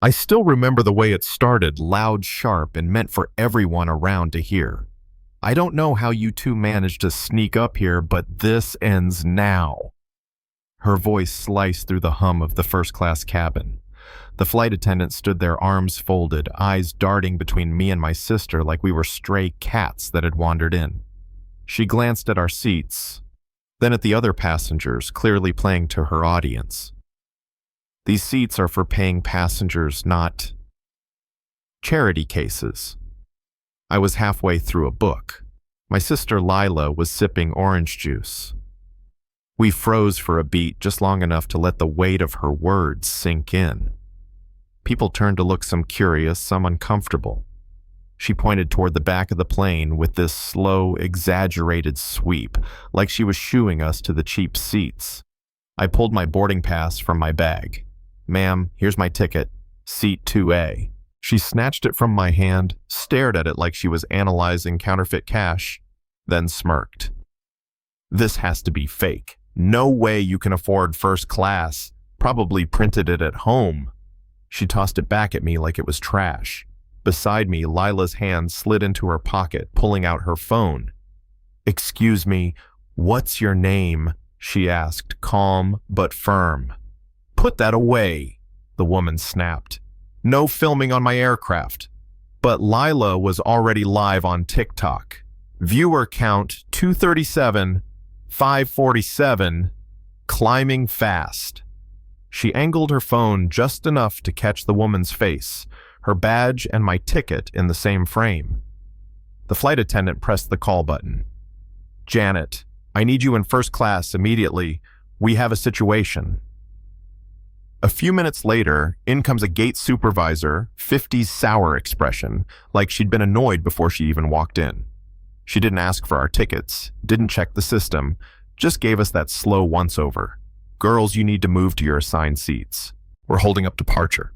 I still remember the way it started, loud, sharp, and meant for everyone around to hear. I don't know how you two managed to sneak up here, but this ends now. Her voice sliced through the hum of the first-class cabin. The flight attendant stood there, arms folded, eyes darting between me and my sister like we were stray cats that had wandered in. She glanced at our seats, then at the other passengers, clearly playing to her audience. These seats are for paying passengers, not charity cases. I was halfway through a book. My sister Lila was sipping orange juice. We froze for a beat, just long enough to let the weight of her words sink in. People turned to look, some curious, some uncomfortable. She pointed toward the back of the plane with this slow, exaggerated sweep, like she was shooing us to the cheap seats. I pulled my boarding pass from my bag. "Ma'am, here's my ticket. Seat 2A. She snatched it from my hand, stared at it like she was analyzing counterfeit cash, then smirked. "This has to be fake. No way you can afford first class. Probably printed it at home." She tossed it back at me like it was trash. Beside me, Lila's hand slid into her pocket, pulling out her phone. "Excuse me, what's your name?" she asked, calm but firm. "Put that away," the woman snapped. "No filming on my aircraft." But Lila was already live on TikTok. Viewer count 237, 547, climbing fast. She angled her phone just enough to catch the woman's face, her badge and my ticket in the same frame. The flight attendant pressed the call button. "Janet, I need you in first class immediately. We have a situation." A few minutes later, in comes a gate supervisor, 50s sour expression, like she'd been annoyed before she even walked in. She didn't ask for our tickets, didn't check the system, just gave us that slow once-over. "Girls, you need to move to your assigned seats. We're holding up departure."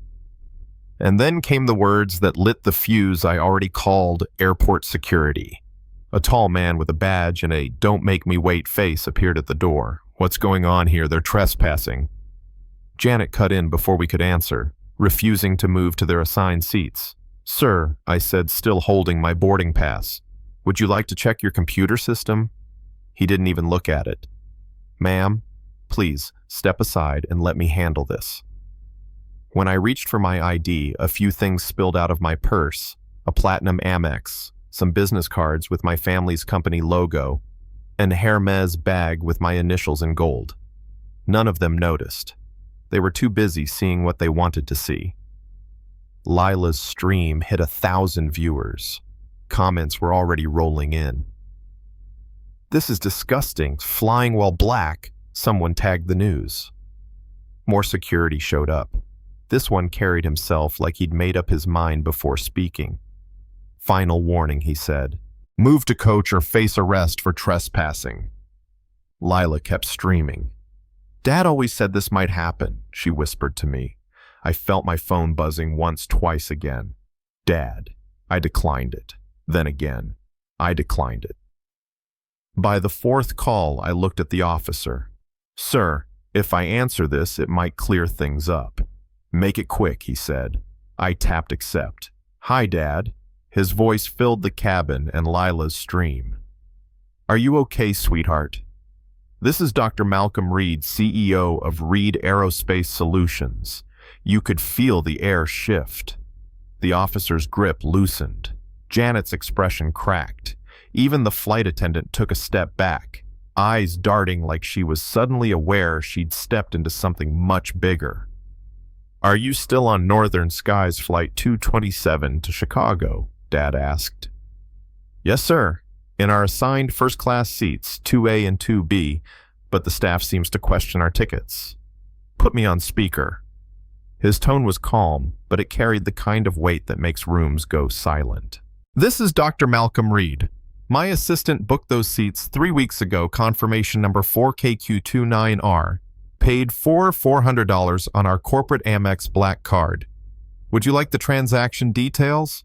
And then came the words that lit the fuse I already called airport security. A tall man with a badge and a "don't make me wait" face appeared at the door. "What's going on here? They're trespassing." Janet cut in before we could answer, refusing to move to their assigned seats. "Sir," I said, still holding my boarding pass, "would you like to check your computer system?" He didn't even look at it. "Ma'am, please step aside and let me handle this." When I reached for my ID, a few things spilled out of my purse: a platinum Amex, some business cards with my family's company logo, and Hermes bag with my initials in gold. None of them noticed. They were too busy seeing what they wanted to see. Lila's stream hit 1,000 viewers. Comments were already rolling in. "This is disgusting. Flying while black," someone tagged the news. More security showed up. This one carried himself like he'd made up his mind before speaking. "Final warning," he said. "Move to coach or face arrest for trespassing." Lila kept streaming. "Dad always said this might happen," she whispered to me. I felt my phone buzzing once, twice again. "Dad." I declined it. Then again. I declined it. By the fourth call, I looked at the officer. "Sir, if I answer this, it might clear things up." "Make it quick," he said. I tapped accept. "Hi, Dad." His voice filled the cabin and Lila's stream. "Are you okay, sweetheart? This is Dr. Malcolm Reed, CEO of Reed Aerospace Solutions." You could feel the air shift. The officer's grip loosened. Janet's expression cracked. Even the flight attendant took a step back, eyes darting like she was suddenly aware she'd stepped into something much bigger. "Are you still on Northern Skies Flight 227 to Chicago?" Dad asked. "Yes, sir. In our assigned first-class seats, 2A and 2B, but the staff seems to question our tickets." "Put me on speaker." His tone was calm, but it carried the kind of weight that makes rooms go silent. "This is Dr. Malcolm Reed. My assistant booked those seats 3 weeks ago, confirmation number 4KQ29R. Paid $400 on our corporate Amex Black Card. Would you like the transaction details?"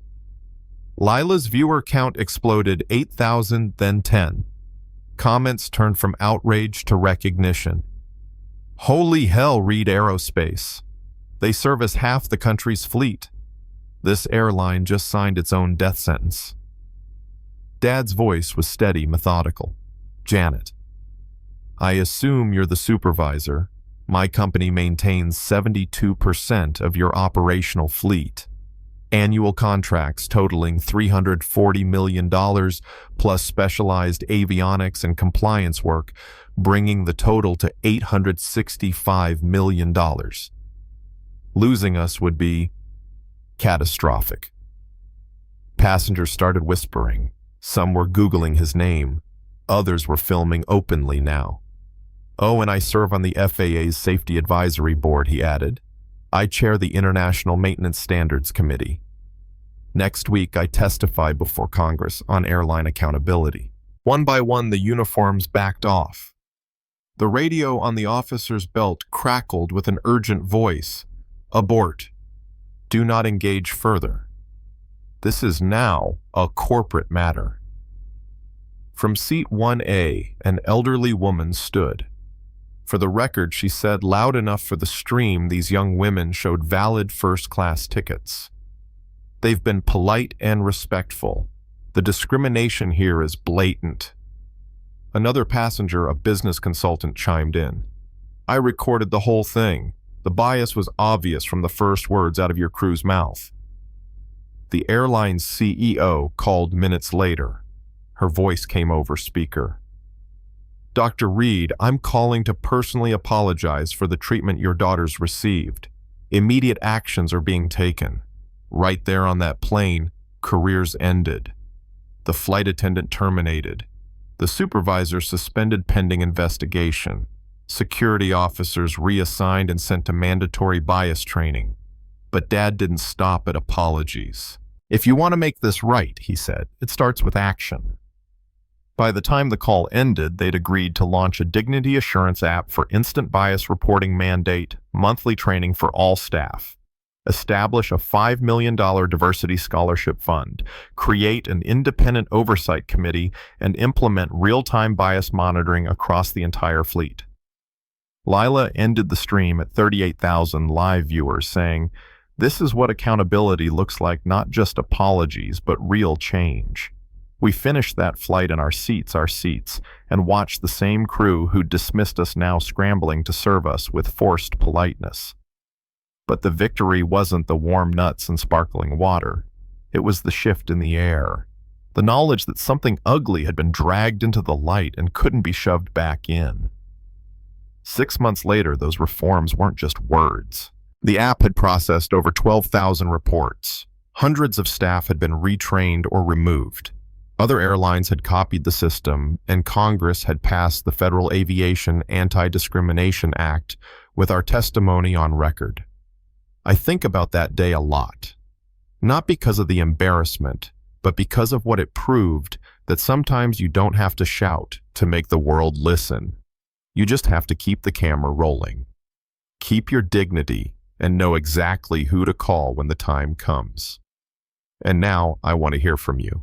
Lila's viewer count exploded, 8,000, then 10. Comments turned from outrage to recognition. "Holy hell, Reed Aerospace. They service half the country's fleet. This airline just signed its own death sentence. Dad's voice was steady, methodical. Janet, I assume you're the supervisor. My company maintains 72% of your operational fleet. Annual contracts totaling $340 million plus specialized avionics and compliance work, bringing the total to $865 million. Losing us would be catastrophic. Passengers started whispering. Some were Googling his name. Others were filming openly now. Oh, and I serve on the FAA's Safety Advisory Board, he added. I chair the International Maintenance Standards Committee. Next week, I testify before Congress on airline accountability. One by one, the uniforms backed off. The radio on the officer's belt crackled with an urgent voice. Abort. Do not engage further. This is now a corporate matter. From seat 1A, an elderly woman stood. For the record, she said loud enough for the stream, these young women showed valid first-class tickets. They've been polite and respectful. The discrimination here is blatant. Another passenger, a business consultant, chimed in. I recorded the whole thing. The bias was obvious from the first words out of your crew's mouth. The airline's CEO called minutes later. Her voice came over speaker. Dr. Reed, I'm calling to personally apologize for the treatment your daughters received. Immediate actions are being taken. Right there on that plane, careers ended. The flight attendant terminated. The supervisor suspended pending investigation. Security officers reassigned and sent to mandatory bias training. But Dad didn't stop at apologies. If you want to make this right, he said, it starts with action. By the time the call ended, they'd agreed to launch a dignity assurance app for instant bias reporting mandate, monthly training for all staff, establish a $5 million diversity scholarship fund, create an independent oversight committee, and implement real-time bias monitoring across the entire fleet. Lila ended the stream at 38,000 live viewers, saying, "This is what accountability looks like, not just apologies, but real change." We finished that flight in our seats, and watched the same crew who dismissed us now scrambling to serve us with forced politeness. But the victory wasn't the warm nuts and sparkling water. It was the shift in the air. The knowledge that something ugly had been dragged into the light and couldn't be shoved back in. 6 months later, those reforms weren't just words. The app had processed over 12,000 reports. Hundreds of staff had been retrained or removed. Other airlines had copied the system, and Congress had passed the Federal Aviation Anti-Discrimination Act with our testimony on record. I think about that day a lot. Not because of the embarrassment, but because of what it proved, that sometimes you don't have to shout to make the world listen. You just have to keep the camera rolling. Keep your dignity and know exactly who to call when the time comes. And now I want to hear from you.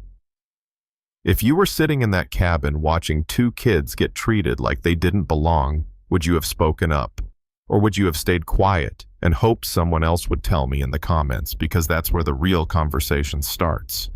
If you were sitting in that cabin watching 2 kids get treated like they didn't belong, would you have spoken up? Or would you have stayed quiet and hoped someone else would tell me in the comments, because that's where the real conversation starts?